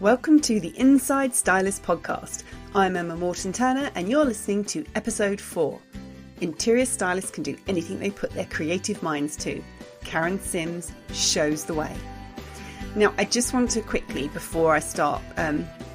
Welcome to the Inside Stylist podcast. I'm Emma Morton-Turner and you're listening to episode 4. Interior stylists can do anything they put their creative minds to. Karen Sims shows the way. Now, I just want to quickly, before I start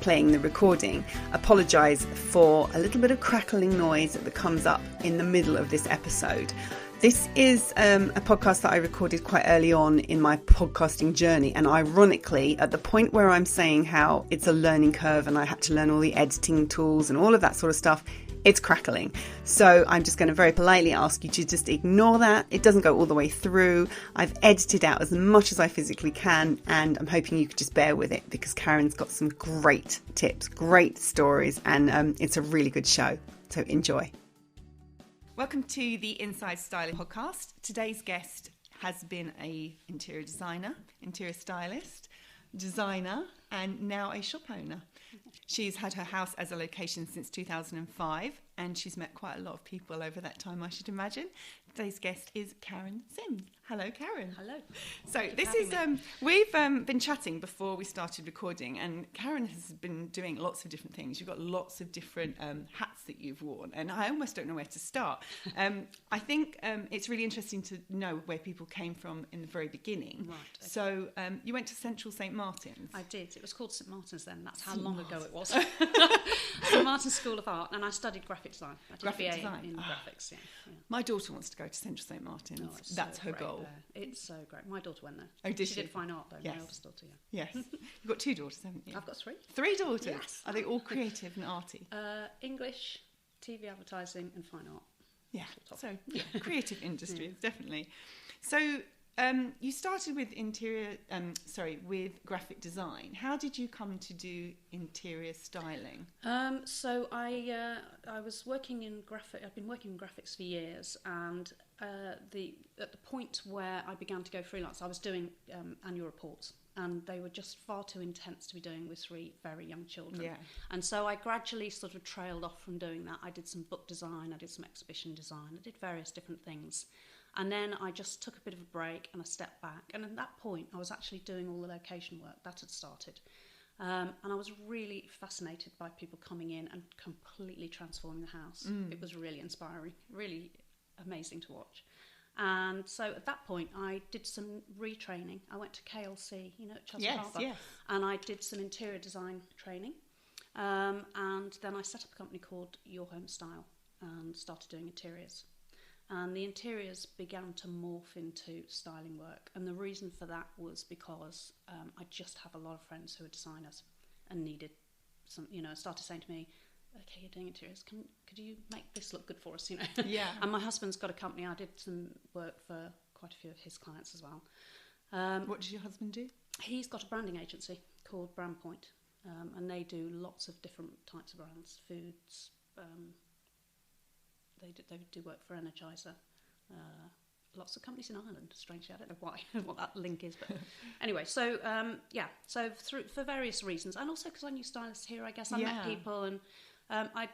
playing the recording, apologise for a little bit of crackling noise that comes up in the middle of this episode. This is a podcast that I recorded quite early on in my podcasting journey, and ironically, at the point where I'm saying how it's a learning curve and I had to learn all the editing tools and all of that sort of stuff, it's crackling. So I'm just going to very politely ask you to just ignore that. It doesn't go all the way through. I've edited out as much as I physically can, and I'm hoping you could just bear with it because Karen's got some great tips, great stories, and it's a really good show. So enjoy. Welcome to the Inside Styling podcast. Today's guest has been a interior designer, interior stylist, designer, and now a shop owner. She's had her house as a location since 2005, and she's met quite a lot of people over that time, I should imagine. Today's guest is Karen Sims. Hello, Karen. Hello. So this is we've been chatting before we started recording, and Karen has been doing lots of different things. You've got lots of different hats that you've worn, and I almost don't know where to start. I think it's really interesting to know where people came from in the very beginning. Right. Okay. So you went to Central St Martin's. I did. It was called St Martin's then. That's how long ago it was. St Martin's School of Art, and I studied graphic design. I did Graphic BA design. in graphics. Yeah. My daughter wants to go to Central St Martin's. Oh, That's so her great goal. there. It's so great. My daughter went there. Oh, did she? she? Did fine art though. Yes. My eldest daughter. Yeah. Yes. You've got 2 daughters, haven't you? I've got 3. 3 daughters? Yes. Are they all creative and arty? English, TV advertising, and fine art. Yeah. So creative industries, definitely. So you started with with graphic design. How did you come to do interior styling? So I was working in I've been working in graphics for years, and at the point where I began to go freelance, I was doing annual reports, and they were just far too intense to be doing with 3 very young children. Yeah. And so I gradually sort of trailed off from doing that. I did some book design, I did some exhibition design, I did various different things. And then I just took a bit of a break and I stepped back. And at that point, I was actually doing all the location work. That had started. And I was really fascinated by people coming in and completely transforming the house. It was really inspiring, really amazing to watch. And so at that point, I did some retraining. I went to KLC, at Chelsea Harbour. Yes. And I did some interior design training. And then I set up a company called Your Home Style and started doing interiors. And the interiors began to morph into styling work. And the reason for that was because I just have a lot of friends who are designers and needed some, started saying to me, okay, you're doing interiors, could you make this look good for us, Yeah. And my husband's got a company. I did some work for quite a few of his clients as well. What does your husband do? He's got a branding agency called Brand Point, and they do lots of different types of brands, foods. They do work for Energizer. Lots of companies in Ireland, strangely. I don't know why, what that link is. But anyway, so for various reasons, and also because I knew stylists here, I guess I met people, and I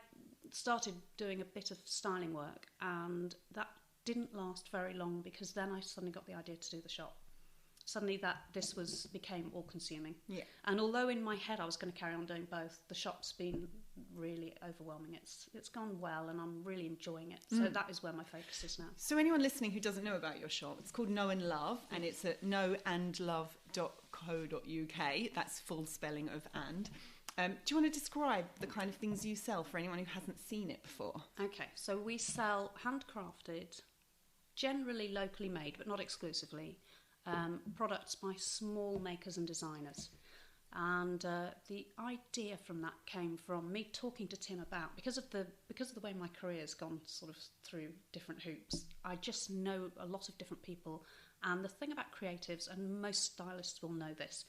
started doing a bit of styling work, and that didn't last very long because then I suddenly got the idea to do the shop. Suddenly this became all-consuming. Yeah. And although in my head I was going to carry on doing both, the shop's been really overwhelming. It's gone well, and I'm really enjoying it. So that is where my focus is now. So anyone listening who doesn't know about your shop, it's called Know and Love, and it's at knowandlove.co.uk. That's full spelling of and. Do you want to describe the kind of things you sell for anyone who hasn't seen it before? Okay, so we sell handcrafted, generally locally made, but not exclusively, products by small makers and designers. And the idea from that came from me talking to Tim about, because of the way my career's gone sort of through different hoops, I just know a lot of different people. And the thing about creatives, and most stylists will know this,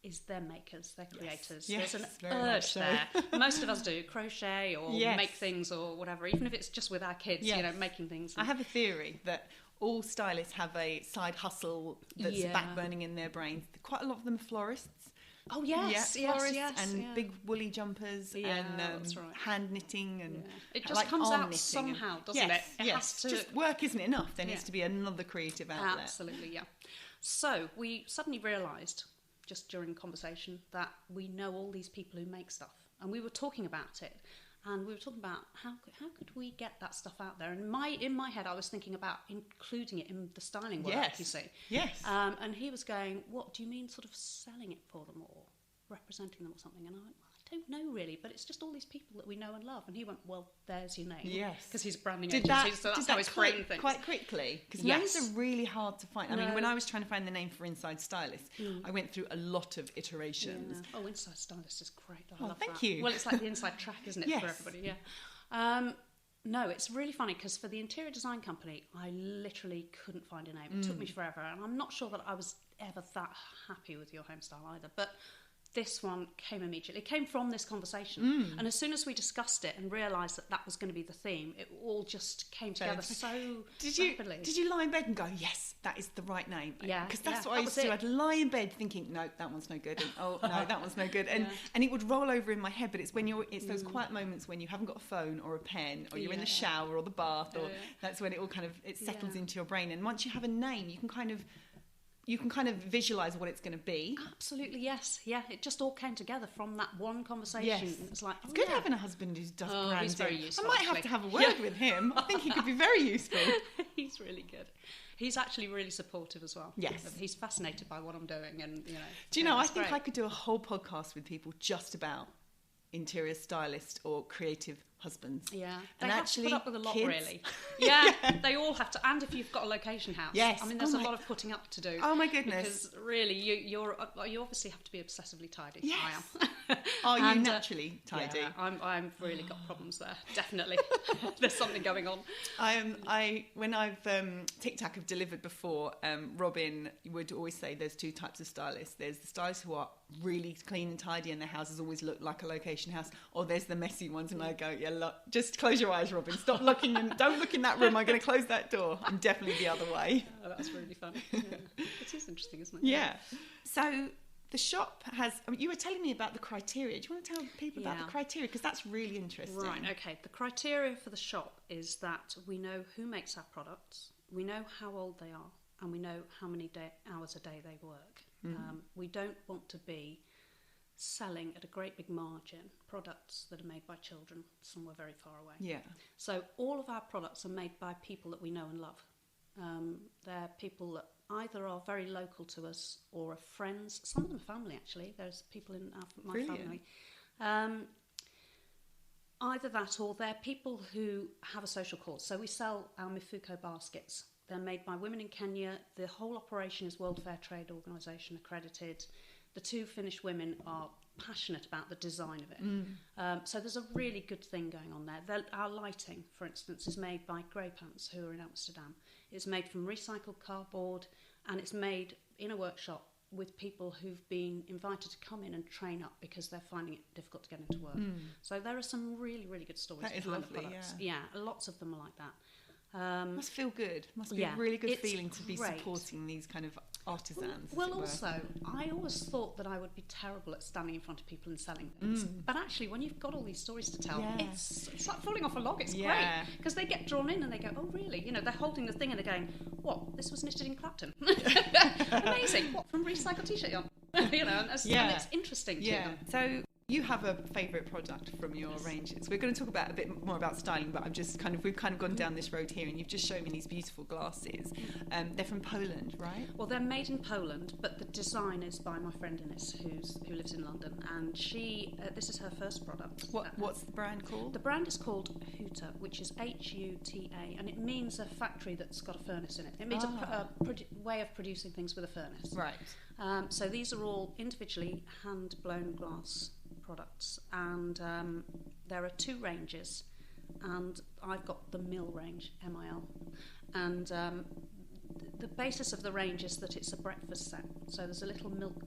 is they're makers, they're creators. Yes, there's an urge there. Most of us do crochet or make things or whatever, even if it's just with our kids, making things. I have a theory that all stylists have a side hustle that's backburning in their brains. Quite a lot of them are florists. Oh yes, florists and big woolly jumpers and hand knitting and it just comes out knitting somehow, doesn't it? It has to. Just work isn't enough. There needs to be another creative outlet. Absolutely, yeah. So we suddenly realised just during conversation that we know all these people who make stuff, and we were talking about it. And we were talking about how could we get that stuff out there. And in my head, I was thinking about including it in the styling work, you see. Yes. And he was going, what do you mean sort of selling it for them or representing them or something? And I went, well, I don't know really, but it's just all these people that we know and love. And he went, well, there's your name. Yes. Because he's a branding agency, so that's how his brain thinks. Quite quickly? Because names are really hard to find. I mean, when I was trying to find the name for Inside Stylist, I went through a lot of iterations. Yeah. Oh, Inside Stylist is great. I love thank that. you. Well, it's like the inside track, isn't it, for everybody? Yeah. No, it's really funny because for the interior design company, I literally couldn't find a name. It took me forever, and I'm not sure that I was ever that happy with Your Home Style either. But this one came immediately. It came from this conversation. And as soon as we discussed it and realised that that was going to be the theme, it all just came together rapidly. Did you lie in bed and go, yes, that is the right name? Yeah. Because that's what I used to do. I'd lie in bed thinking, no, that one's no good. And, oh, no, that one's no good. And it would roll over in my head, but it's when it's those quiet moments when you haven't got a phone or a pen or you're in the shower or the bath, or that's when it all kind of, it settles into your brain. And once you have a name, you can kind of visualise what it's going to be. Absolutely, yes. Yeah, it just all came together from that one conversation. Yes. It's like, it's good having a husband who does branding. He's very useful, I might have to have a word with him. I think he could be very useful. He's really good. He's actually really supportive as well. Yes. He's fascinated by what I'm doing, and Do you know, I think I could do a whole podcast with people just about interior stylist or creative husbands. Yeah, and they actually have to put up with a lot, kids. really. Yeah, they all have to. And if you've got a location house, yes. I mean, there's a lot of putting up to do. Oh my goodness! Because really, you obviously have to be obsessively tidy. Yes. I am. Are you naturally tidy? Yeah, I'm really got problems there. Definitely, there's something going on. When I've Tic Tac have delivered before, Robin would always say there's two types of stylists. There's the stylists who are really clean and tidy and their houses always look like a location house, or there's the messy ones. And I go, yeah, look, just close your eyes, Robin. Stop looking and don't look in that room. I'm going to close that door. I'm definitely the other way. Oh, that's really funny. Yeah. It is interesting, isn't it? Yeah. So the shop has. You were telling me about the criteria. Do you want to tell people about the criteria, because that's really interesting? Right. Okay. The criteria for the shop is that we know who makes our products, we know how old they are, and we know how many hours a day they work. We don't want to be selling at a great big margin products that are made by children somewhere very far away. Yeah. So all of our products are made by people that we know and love. They're people that either are very local to us or are friends. Some of them are family, actually. There's people in my family. Either that, or they're people who have a social cause. So we sell our Mifuko baskets. They're made by women in Kenya. The whole operation is World Fair Trade Organisation accredited. The two Finnish women are passionate about the design of it. So there's a really good thing going on there. Our lighting, for instance, is made by Graypants, who are in Amsterdam. It's made from recycled cardboard, and it's made in a workshop with people who've been invited to come in and train up because they're finding it difficult to get into work. So there are some really, really good stories behind the products. Yeah, lots of them are like that. Must feel good. Must be a really good feeling to be supporting these kind of artisans. Well, also, I always thought that I would be terrible at standing in front of people and selling things. But actually, when you've got all these stories to tell, it's like falling off a log. It's great. Because they get drawn in and they go, oh, really? They're holding the thing and they're going, what? This was knitted in Clapton. Amazing. What? From recycled T-shirt yarn? And it's interesting to them. So you have a favourite product from your ranges. We're going to talk a bit more about styling, but we've kind of gone down this road here, and you've just shown me these beautiful glasses. They're from Poland, right? Well, they're made in Poland, but the design is by my friend Ines, who lives in London, and she this is her first product. What's the brand called? The brand is called Huta, which is Huta, and it means a factory that's got a furnace in it. It means a way of producing things with a furnace. Right. So these are all individually hand-blown glass products, and there are two ranges, and I've got the Mill range, MIL, and the basis of the range is that it's a breakfast set. So there's a little milk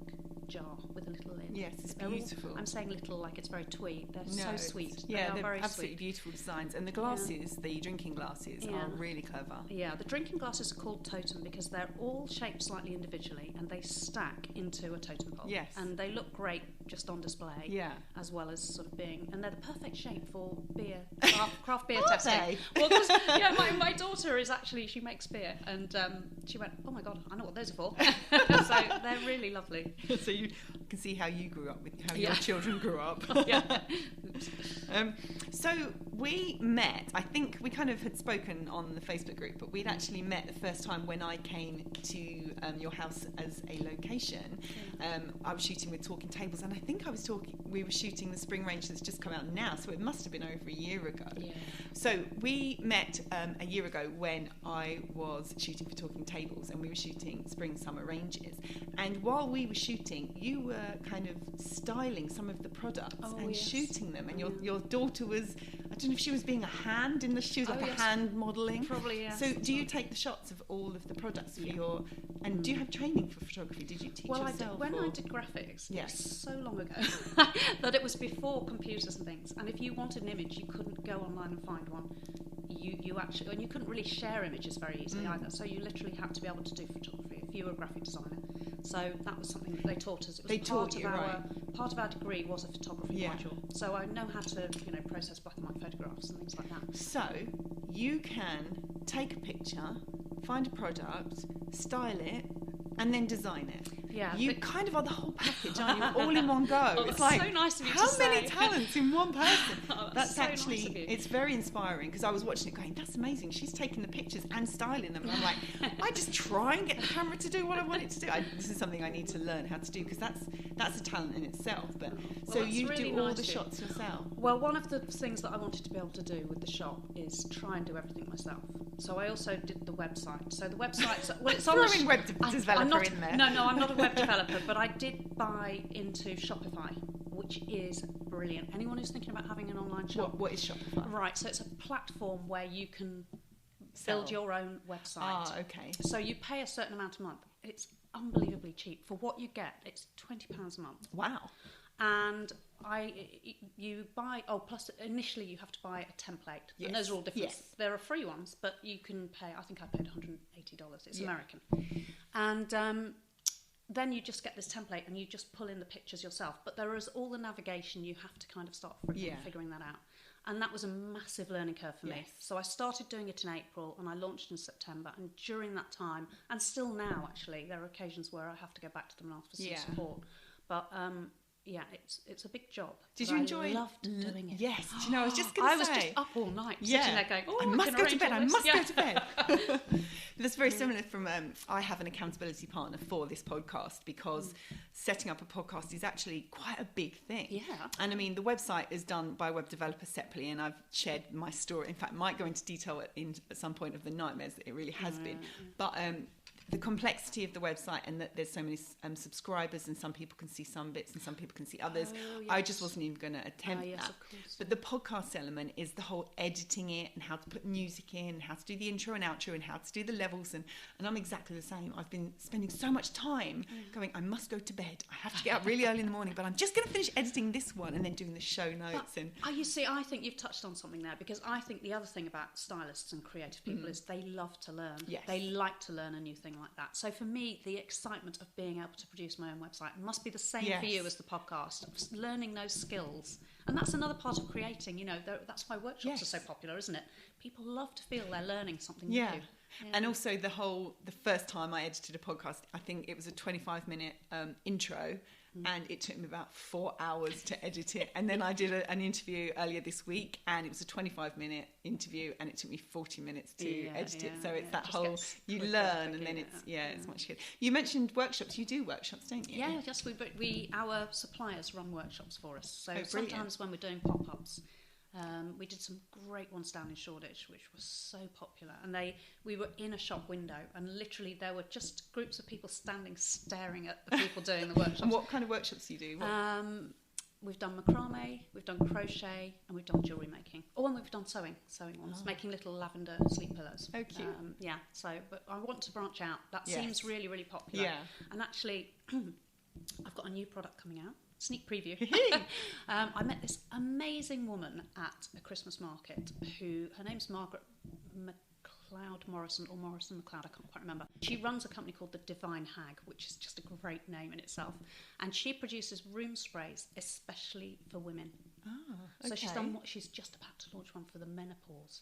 jar with a little lid. Yes, it's beautiful. I'm saying little like it's very twee. They're so sweet. Yeah, they're very absolutely sweet. Beautiful designs. And the glasses, the drinking glasses, are really clever. Yeah, the drinking glasses are called totem because they're all shaped slightly individually and they stack into a totem pole. Yes. And they look great just on display. Yeah. As well as sort of being, and they're the perfect shape for beer, craft beer Are testing. they? Well, because my daughter is actually, she makes beer, and she went, oh my god, I know what those are for. So they're really lovely. So I can see how you grew up with how your children grew up. Yeah. So we met, I think we kind of had spoken on the Facebook group, but we'd actually met the first time when I came to your house as a location. I was shooting with Talking Tables, and I think we were shooting the spring range that's just come out now, so it must have been over a year ago. Yeah. So we met a year ago when I was shooting for Talking Tables, and we were shooting spring summer ranges. And while we were shooting, you were kind of styling some of the products shooting them, and your daughter was, I don't know if she was being a hand in the, she was like a hand modelling. Probably, yes. So do you take the shots of all of the products for your, and do you have training for photography? Did you teach yourself? When I did graphics, yes, so long ago, that it was before computers and things, and if you wanted an image, you couldn't go online and find one. You actually, and you couldn't really share images very easily either, so you literally had to be able to do photography if you were a graphic designer. So that was something that they taught us. It was part of our degree was a photography module. So I know how to, process black and white photographs and things like that. So you can take a picture, find a product, style it, and then design it. Yeah, you kind of are the whole package, aren't you? All in one go. Oh, it's like, so nice of you how to many say. talents in one person? That's so actually, nice of you. it's very inspiring, because I was watching it going, that's amazing. She's taking the pictures and styling them. And I'm like, I just try and get the camera to do what I want it to do. This is something I need to learn how to do, because that's a talent in itself. But so you really do all nice the shots yourself? Well, one of the things that I wanted to be able to do with the shop is try and do everything myself. So I also did the website. So the website, well, it's on throwing web developer in there. No, I'm not a web developer, but I did buy into Shopify, which is brilliant. Anyone who's thinking about having an online shop. What is Shopify? Right, so it's a platform where you can build your own website. Ah, okay. So you pay a certain amount a month. It's unbelievably cheap. For what you get, it's £20 a month. Wow. And you buy, plus initially you have to buy a template. Yes. And those are all different. Yes. There are free ones, but you can pay, I think I paid $180. It's American. And then you just get this template and you just pull in the pictures yourself. But there is all the navigation, you have to kind of start figuring that out. And that was a massive learning curve for me. So I started doing it in April and I launched in September. And during that time, and still now actually, there are occasions where I have to go back to them and ask for some support. But it's a big job. Did you enjoy it? I loved doing it. Yes. Do you know, I was just going to say. I was just up all night sitting there going, I must go to bed. I must go to bed. bed. That's very similar from, I have an accountability partner for this podcast, because setting up a podcast is actually quite a big thing. Yeah. And I mean, the website is done by a web developer separately, and I've shared my story. In fact, might go into detail at some point of the nightmares that it really has been. But the complexity of the website, and that there's so many subscribers, and some people can see some bits and some people can see others. I just wasn't even going to attempt that. Of course. But the podcast element is the whole editing it, and how to put music in, how to do the intro and outro, and how to do the levels. And I'm exactly the same. I've been spending so much time going, I must go to bed. I have to get up really early in the morning, but I'm just going to finish editing this one and then doing the show notes. You see, I think you've touched on something there, because I think the other thing about stylists and creative people is they love to learn. Yes. They like to learn a new thing like that. So for me, the excitement of being able to produce my own website must be the same for you as the podcast, learning those skills. And that's another part of creating, that's why workshops are so popular, isn't it? People love to feel they're learning something new. And also the first time I edited a podcast, I think it was a 25-minute intro, and it took me about 4 hours to edit it. And then I did an interview earlier this week, and it was a 25-minute interview, and it took me 40 minutes to edit it. So it's that whole, you learn, and then it's much good. You mentioned workshops. You do workshops, don't you? Yeah, yes, our suppliers run workshops for us. So sometimes when we're doing pop-ups, we did some great ones down in Shoreditch, which was so popular. And we were in a shop window, and literally there were just groups of people standing, staring at the people doing the workshops. And what kind of workshops do you do? We've done macrame, we've done crochet, and we've done jewellery making. And we've done sewing ones, making little lavender sleep pillows. Oh, cute. But I want to branch out. That seems really, really popular. Yeah. And actually, I've got a new product coming out. Sneak preview. I met this amazing woman at a Christmas market her name's Margret Morrison MacLeod, I can't quite remember. She runs a company called The Divine Hag, which is just a great name in itself. And she produces room sprays especially for women. So she's just about to launch one for the menopause,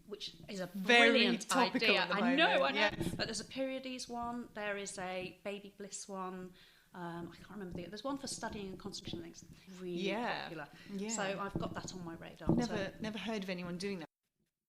which is a brilliant idea. I know. But there's a period ease one, there is a baby bliss one. I can't remember there's one for studying and concentration. I think it's really popular. Yeah. So I've got that on my radar. Never heard of anyone doing that.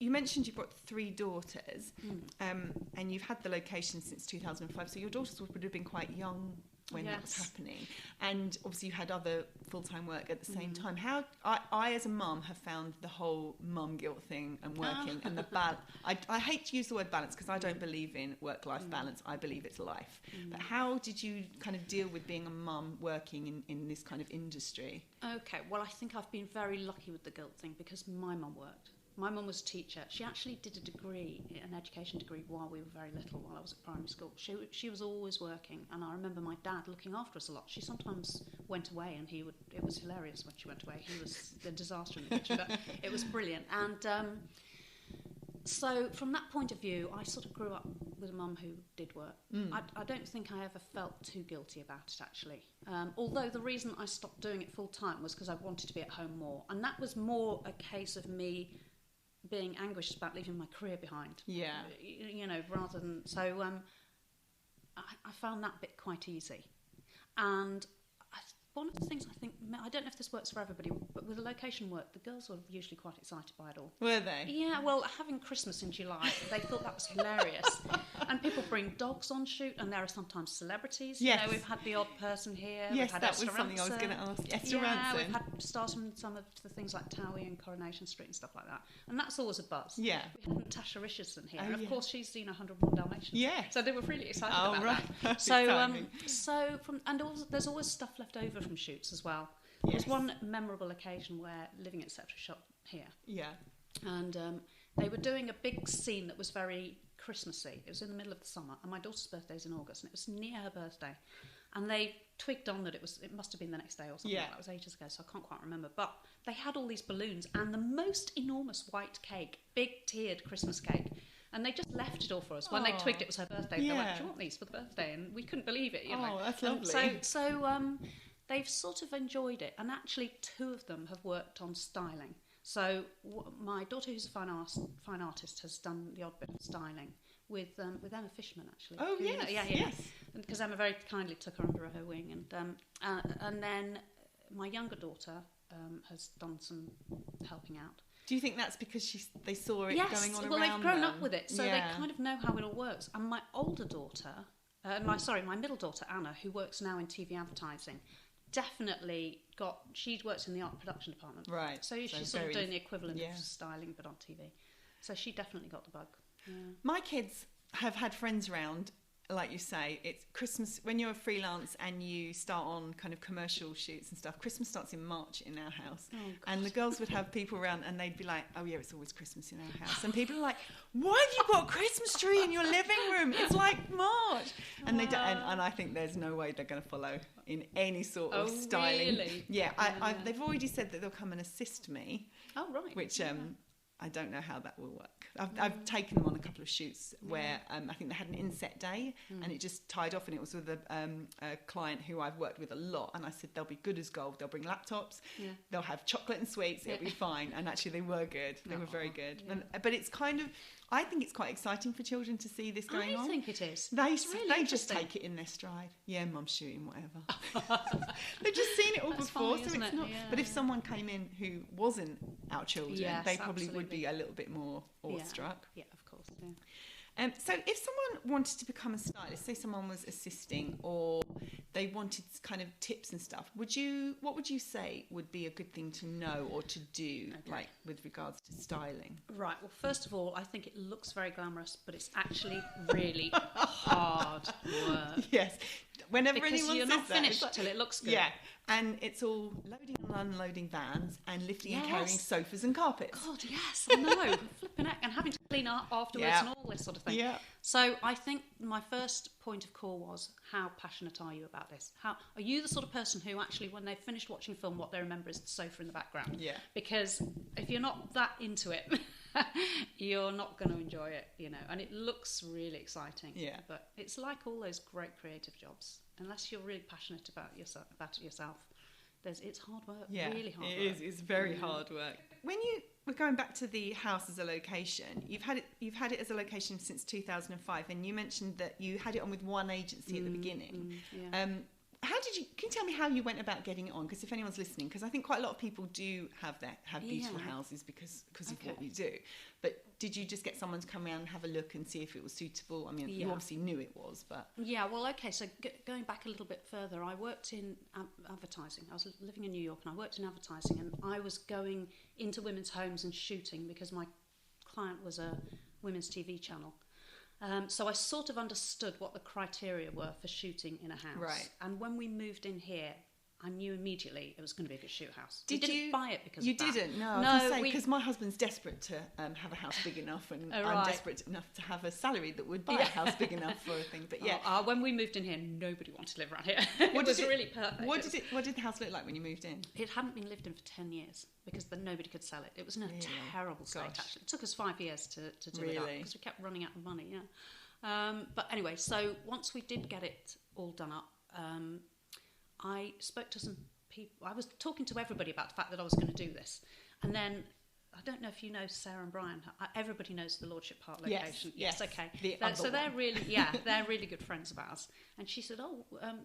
You mentioned you've got 3 daughters, and you've had the location since 2005. So your daughters would have been quite young when that was happening, and obviously you had other full-time work at the same time. How I as a mum have found the whole mum guilt thing and working and the balance. I hate to use the word balance because I don't believe in work-life balance. I believe it's life. But how did you kind of deal with being a mum working in this kind of industry? Okay, well, I think I've been very lucky with the guilt thing because my mum worked. My mum was a teacher. She actually did a degree, an education degree, while we were very little, while I was at primary school. She was always working, and I remember my dad looking after us a lot. She sometimes went away, and it was hilarious when she went away. He was a disaster in the kitchen, but it was brilliant. And so from that point of view, I sort of grew up with a mum who did work. I don't think I ever felt too guilty about it, actually. Although the reason I stopped doing it full time was because I wanted to be at home more. And that was more a case of me being anguished about leaving my career behind. Yeah. Rather than... So I found that bit quite easy. And one of the things I think... I don't know if this works for everybody, but with the location work, the girls were usually quite excited by it all. Were they? Yeah, well, having Christmas in July, they thought that was hilarious. And people bring dogs on shoot, and there are sometimes celebrities. Yes. We've had the odd person here. Yes, we've had that was something I was going to ask. Esther Ranson. We've had stars from some of the things like Towie and Coronation Street and stuff like that. And that's always a buzz. Yeah. We had Natasha Richardson here, and of course she's seen 101 Dalmatians. Yeah. So they were really excited about that. There's always stuff left over from shoots as well. There was one memorable occasion where Living Etc. shot here. Yeah. And they were doing a big scene that was very Christmassy. It was in the middle of the summer, and my daughter's birthday's in August, and it was near her birthday. And they twigged on that it must have been the next day or something. Yeah. That was ages ago, so I can't quite remember. But they had all these balloons and the most enormous white cake, big tiered Christmas cake. And they just left it all for us. When they twigged it was her birthday, they went, "Do you want these for the birthday?" And we couldn't believe it, you know. Oh, that's lovely. So they've sort of enjoyed it. And actually 2 of them have worked on styling. So my daughter, who's a fine artist, has done the odd bit of styling with Emma Fishman, actually. Oh, yes, yes. Because Emma very kindly took her under her wing. And then my younger daughter has done some helping out. Do you think that's because they saw it going on around them? Well, they've grown up with it, so they kind of know how it all works. And my older daughter, my middle daughter, Anna, who works now in TV advertising, definitely she works in the art production department. Right. So she's sort of doing the equivalent of styling, but on TV. So she definitely got the bug. Yeah. My kids have had friends around, like you say, it's Christmas, when you're a freelance and you start on kind of commercial shoots and stuff, Christmas starts in March in our house. Oh, and the girls would have people around and they'd be like, "Oh yeah, it's always Christmas in our house." And people are like, "Why have you got a Christmas tree in your living room? It's like March." And they don't, and I think there's no way they're going to follow in any sort of styling. Really? Yeah, they've already said that they'll come and assist me. Oh, right. Which I don't know how that will work. I've taken them on a couple of shoots where I think they had an inset day and it just tied off, and it was with a client who I've worked with a lot, and I said they'll be good as gold. They'll bring laptops, they'll have chocolate and sweets, it'll be fine. And actually they were good. They were very good. Yeah. But it's kind of, I think it's quite exciting for children to see this going on. I think it is. They just take it in their stride. Yeah, mum's shooting, whatever. They've just seen it all before, so it's not. Yeah. But if someone came in who wasn't our children, they probably would be a little bit more awestruck. Yeah, of course. Yeah. So if someone wanted to become a stylist, say someone was assisting or they wanted kind of tips and stuff, what would you say would be a good thing to know or to do, like with regards to styling? Right, well, first of all, I think it looks very glamorous, but it's actually really hard work. Yes. Whenever because anyone you're says not finished till it looks good. Yeah, and it's all loading and unloading vans and lifting and carrying sofas and carpets. God, yes, I know. Flipping heck, and having to clean up afterwards and all this sort of thing. Yeah. So I think my first point of call was, how passionate are you about this? Are you the sort of person who actually, when they've finished watching film, what they remember is the sofa in the background? Yeah. Because if you're not that into it, you're not going to enjoy it, you know. And it looks really exciting. Yeah. But it's like all those great creative jobs. Unless you're really passionate about it yourself, it's hard work. Yeah, really hard work. It is. It's very hard work. When we're going back to the house as a location, you've had it as a location since 2005, and you mentioned that you had it on with one agency at the beginning. Can you tell me how you went about getting it on? Because if anyone's listening, because I think quite a lot of people do have beautiful houses because of what you do. But did you just get someone to come around and have a look and see if it was suitable? I mean, you obviously knew it was, but... Yeah, well, okay, so going back a little bit further, I worked in advertising. I was living in New York and I worked in advertising, and I was going into women's homes and shooting because my client was a women's TV channel. So I sort of understood what the criteria were for shooting in a house. Right. And when we moved in here, I knew immediately it was going to be a good shoot house. Did we didn't you buy it because you of that. didn't? No, because my husband's desperate to have a house big enough, and I'm desperate enough to have a salary that would buy a house big enough for a thing. But yeah, when we moved in here, nobody wanted to live around here. It was really perfect. What did the house look like when you moved in? It hadn't been lived in for 10 years because nobody could sell it. It was in a terrible state. Actually, it took us 5 years to do it up because we kept running out of money. Yeah. But anyway, so once we did get it all done up, I spoke to some people. I was talking to everybody about the fact that I was going to do this, and then I don't know if you know Sarah and Brian. Everybody knows the Lordship Park location. Yes. Okay. So they're really they're really good friends of ours. And she said,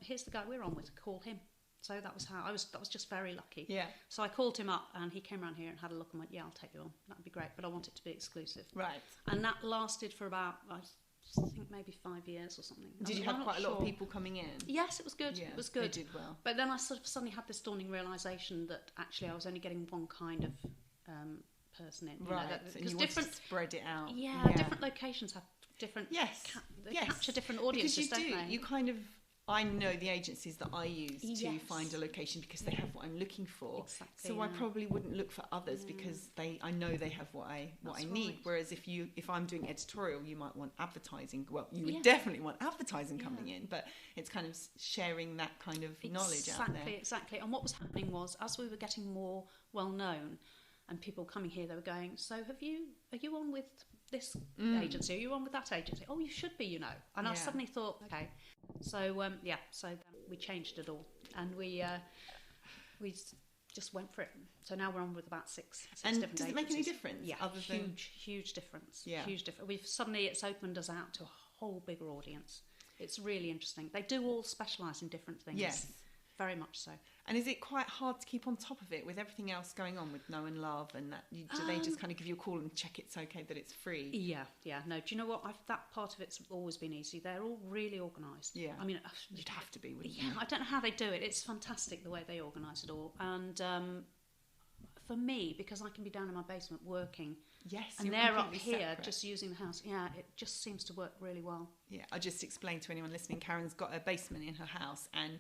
here's the guy we're on with. Call him. So that was how that was just very lucky. Yeah. So I called him up, and he came around here and had a look and went, "Yeah, I'll take you on. That'd be great, but I want it to be exclusive." Right. And that lasted for about, I think, maybe 5 years or something. Did you have quite a lot of people coming in? Yes, it was good. Yeah, it was good. They did well. But then I sort of suddenly had this dawning realisation that actually I was only getting one kind of person in. Right. Because different to spread it out. Yeah, different locations have different. They capture different audiences, because don't they? You kind of. I know the agencies that I use to find a location because they have what I'm looking for. Exactly, so I probably wouldn't look for others because I know they have what I need. Whereas if I'm doing editorial, you might want advertising. Well, you would definitely want advertising coming in, but it's kind of sharing that kind of knowledge out there. Exactly. And what was happening was, as we were getting more well known, and people coming here, they were going, "So are you on with this agency? Are you on with that agency? Oh, you should be, And I suddenly thought, okay. So so then we changed it all, and we just went for it. So now we're on with about six and different does it make any difference? Yeah, huge difference. Yeah. Huge difference. It's opened us out to a whole bigger audience. It's really interesting. They do all specialise in different things. Yes. Very much so. And is it quite hard to keep on top of it with everything else going on with Know and Love and that? Do they just kind of give you a call and check it's okay that it's free? Yeah. No, do you know what? That part of it's always been easy. They're all really organised. Yeah. I mean, you'd have to be, wouldn't you? Yeah, I don't know how they do it. It's fantastic the way they organise it all. And for me, because I can be down in my basement working, and they're up here separate. just using the house, it just seems to work really well. Yeah, I'll just explain to anyone listening, Karen's got a basement in her house, and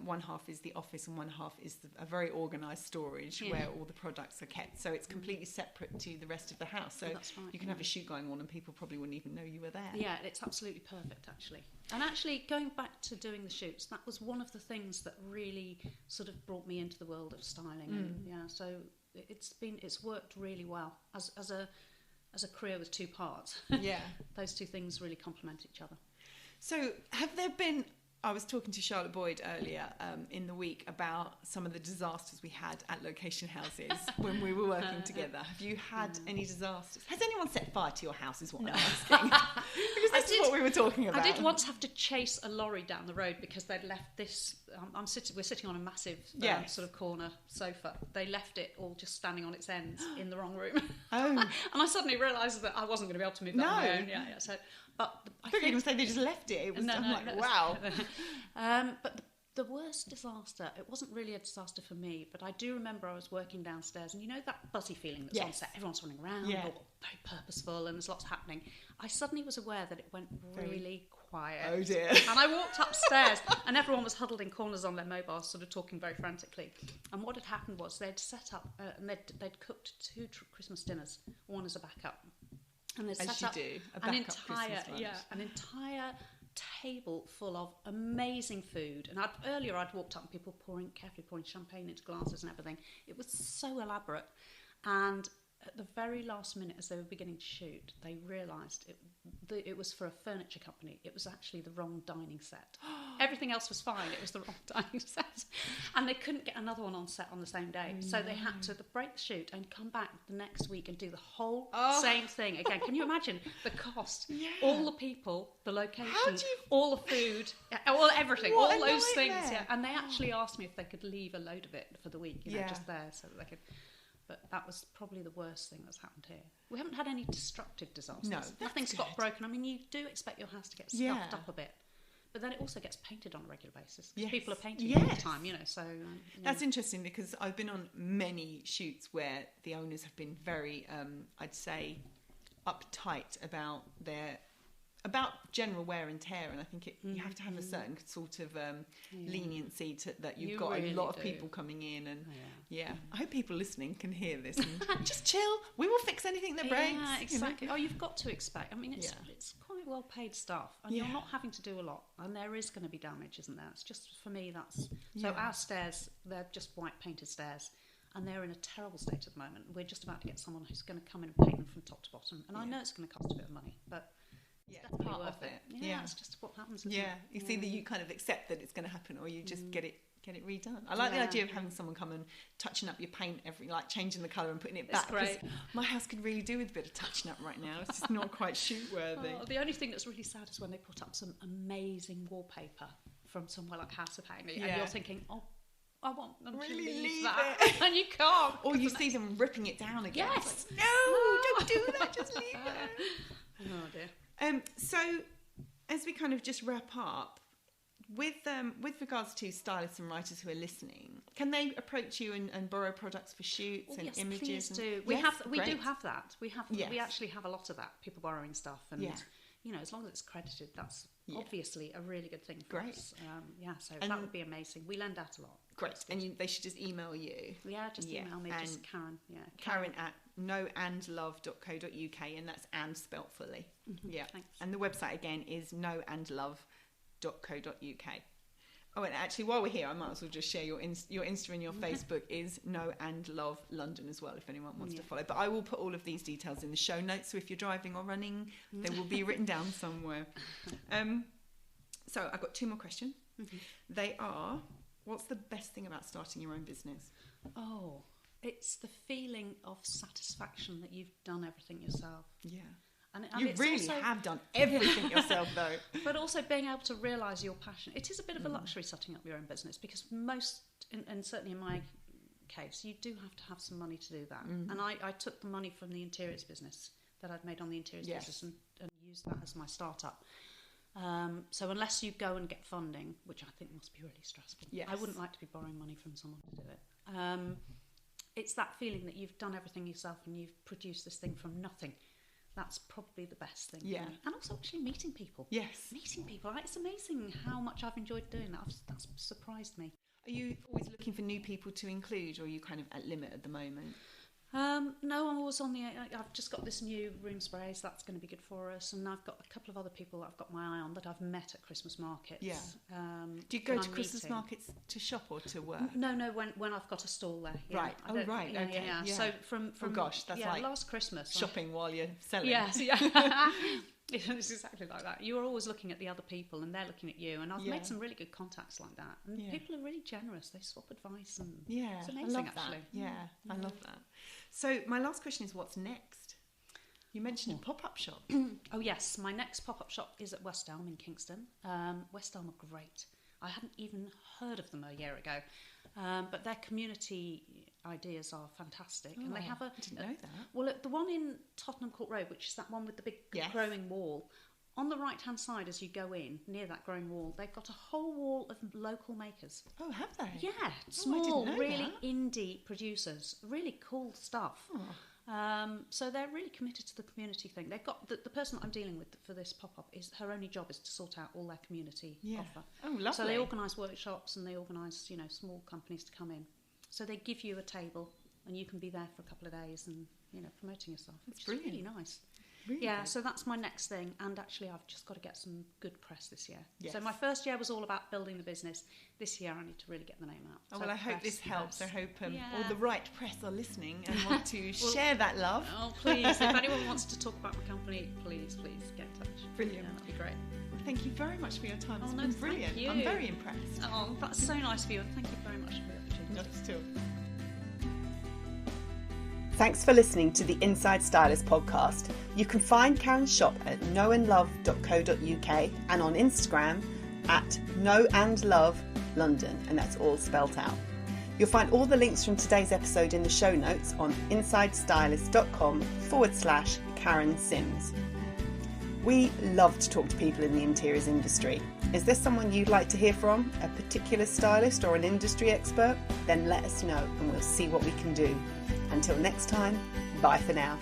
one half is the office and one half is a very organised storage where all the products are kept. So it's completely separate to the rest of the house. So that's right, you can have a shoot going on and people probably wouldn't even know you were there. Yeah, it's absolutely perfect, actually. And actually, going back to doing the shoots, that was one of the things that really sort of brought me into the world of styling. And, so it's worked really well as a career with two parts. Yeah. Those two things really complement each other. So have there been... I was talking to Charlotte Boyd earlier in the week about some of the disasters we had at location houses when we were working together. Have you had any disasters? Has anyone set fire to your house is what I'm asking. Because this is what we were talking about. I did once have to chase a lorry down the road because they'd left this... we're sitting on a massive sort of corner sofa. They left it all just standing on its ends in the wrong room. Oh. And I suddenly realised that I wasn't going to be able to move that on my own. Yeah. So, but I think you were saying they just left it. It was wow. But the worst disaster, it wasn't really a disaster for me, but I do remember I was working downstairs, and you know that buzzy feeling that's on set, everyone's running around, all very purposeful, and there's lots happening. I suddenly was aware that it went really quiet. Oh dear. And I walked upstairs, and everyone was huddled in corners on their mobiles, sort of talking very frantically. And what had happened was they'd set up, and they'd cooked 2 Christmas dinners, one as a backup. And they'd set up an entire table full of amazing food. And earlier I'd walked up and people carefully pouring champagne into glasses and everything. It was so elaborate. And at the very last minute, as they were beginning to shoot, they realised it was for a furniture company. It was actually the wrong dining set. Everything else was fine. It was the wrong dining set. And they couldn't get another one on set on the same day. So they had to break the shoot and come back the next week and do the whole same thing again. Can you imagine the cost? Yeah. All the people, the location, all the food, everything, all those things. Yeah. And they actually asked me if they could leave a load of it for the week, you know, just there so that they could... But that was probably the worst thing that's happened here. We haven't had any destructive disasters. No, nothing's got broken. I mean, you do expect your house to get scuffed up a bit. But then it also gets painted on a regular basis. Yes. People are painting all the time, you know. So that's interesting, because I've been on many shoots where the owners have been very, I'd say, uptight about general wear and tear, and I think you have to have a certain sort of leniency that you've got really a lot of people coming in, and I hope people listening can hear this and just chill. We will fix anything that breaks. Yeah, exactly. You know? You've got to expect. I mean, it's quite well paid stuff, and you're not having to do a lot, and there is going to be damage, isn't there? It's just, for me, that's so. Our stairs, they're just white painted stairs. And they're in a terrible state at the moment. We're just about to get someone who's going to come in and paint them from top to bottom, and I know it's going to cost a bit of money, but it's definitely worth it. Yeah, it's just what happens. It's either you kind of accept that it's going to happen, or you just get it redone. I like the idea of having someone come and touching up your paint changing the colour and putting it back. It's great. My house could really do with a bit of touching up right now. It's just not quite shoot worthy. The only thing that's really sad is when they put up some amazing wallpaper from somewhere like House of Hanging, and you're thinking, I want them to leave that, and you can't. Or you see them ripping it down again. Yes. Like, no, don't do that. Just leave it. Oh dear. So, as we kind of just wrap up, with regards to stylists and writers who are listening, can they approach you and borrow products for shoots and images? Please do. We do have that. We actually have a lot of that. People borrowing stuff, and you know, as long as it's credited, that's obviously a really good thing for us. So that would be amazing. We lend out a lot. Great. And they should just email you. Yeah, just email me, just Karen. Yeah, Karen at noandlove.co.uk, and that's and spelt fully. Yeah. Thanks. And the website again is noandlove.co.uk. Oh, and actually, while we're here, I might as well just share your Insta and your Facebook is No and Love London as well, if anyone wants to follow. But I will put all of these details in the show notes, so if you're driving or running, they will be written down somewhere. So I've got 2 more questions. They are, what's the best thing about starting your own business? Oh, it's the feeling of satisfaction that you've done everything yourself. Yeah. And you really have done everything yourself, though. But also being able to realise your passion. It is a bit of a luxury setting up your own business, because most, and certainly in my case, you do have to have some money to do that. And I took the money from the interiors business that I'd made on the interiors business and used that as my startup. So unless you go and get funding, which I think must be really stressful, I wouldn't like to be borrowing money from someone to do it. It's that feeling that you've done everything yourself and you've produced this thing from nothing. That's probably the best thing. Yeah. And also actually meeting people. Yes. Meeting people. It's amazing how much I've enjoyed doing that. That's surprised me. Are you always looking for new people to include, or are you kind of at limit at the moment? No, I'm always on the... I've just got this new room sprays. That's going to be good for us. And I've got a couple of other people that I've got my eye on that I've met at Christmas markets. Yeah. Do you go to Christmas markets to shop or to work? No, when I've got a stall there. Yeah. Right. Oh, right. Okay. Yeah. So from oh gosh, that's like last Christmas. Shopping while you're selling. Yes, yeah. It's exactly like that. You're always looking at the other people and they're looking at you. And I've made some really good contacts like that. And people are really generous. They swap advice and it's amazing, I love actually. That. Yeah, I love that. So my last question is, what's next? You mentioned a pop-up shop. Oh yes, my next pop-up shop is at West Elm in Kingston. West Elm are great. I hadn't even heard of them a year ago, but their community ideas are fantastic. And they have I didn't know that. Well, the one in Tottenham Court Road, which is that one with the big growing wall, on the right-hand side as you go in, near that growing wall, they've got a whole wall of local makers. Oh, have they? Yeah, small, really indie producers. Really cool stuff. Oh. So they're really committed to the community thing. They've got the person that I'm dealing with for this pop-up, is her only job is to sort out all their community offer. Oh, lovely. So they organise workshops and they organise, small companies to come in. So they give you a table and you can be there for a couple of days and, promoting yourself. It's really nice. Really? Yeah, so that's my next thing. And actually, I've just got to get some good press this year. Yes. So my first year was all about building the business. This year, I need to really get the name out. Oh, So well, I hope press, this helps. press. I hope all Yeah. the right press are listening and want to share that love. Oh, please. If anyone wants to talk about my company, please get in touch. Brilliant. Yeah, that'd be great. Thank you very much for your time. It's Oh, no, been brilliant. thank you. I'm very impressed. Oh, that's so nice of you. And thank you very much for the opportunity. Not at all. Thanks for listening to the Inside Stylist podcast. You can find Karen's shop at knowandlove.co.uk and on Instagram at knowandlovelondon, and that's all spelt out. You'll find all the links from today's episode in the show notes on insidestylist.com/Karen Sims. We love to talk to people in the interiors industry. Is there someone you'd like to hear from, a particular stylist or an industry expert? Then let us know and we'll see what we can do. Until next time, bye for now.